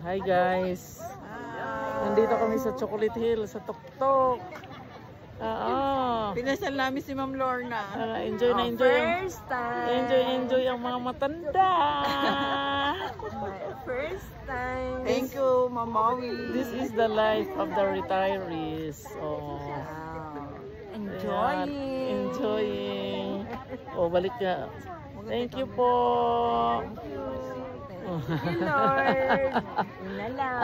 Hi guys. Nandito kami sa Chocolate Hill, sa Tuktok. Pinasal namin si Ma'am Lorna. Enjoy na enjoy. First time. Enjoy ang mga matanda. First time. Thank you, Ma'am Maui. This is the life of the retirees. Enjoying. Balik ka. Thank you po. Lord. Inalaw.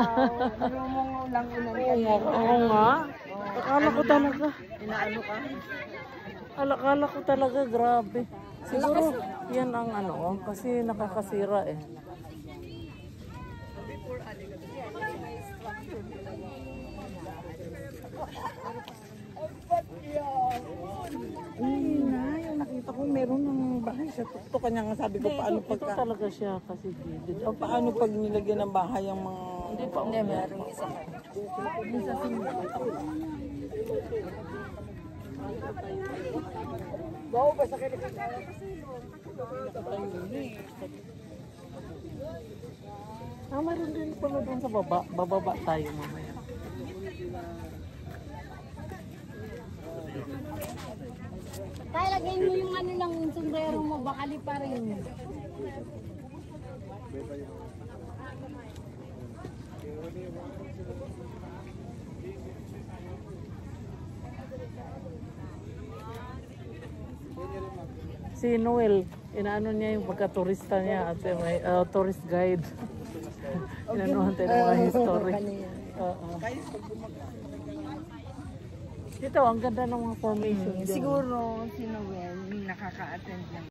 Oo nga. Akala ko talaga. Inaano ka? Akala ko talaga, grabe. Siguro, yan ang ano, kasi nakakasira eh. Yung nakita ko meron ng bahay sa tuktok kanya nga sabi ko paano Ito talaga siya kasi gilid. paano pag nilagyan ng bahay ang mga Hindi, meron isa. Mayroon din pala doon sa baba. Bababa tayo mamaya. Kaya lagay mo yung ano lang, yung sombrero mo, bakali pa rin. Si Noel, inaano niya yung pagka-turista niya at may tourist guide. Inanuhan tayo ng mga history. Ito, ang ganda ng mga formation. siguro si Noel nakaka-attend lang.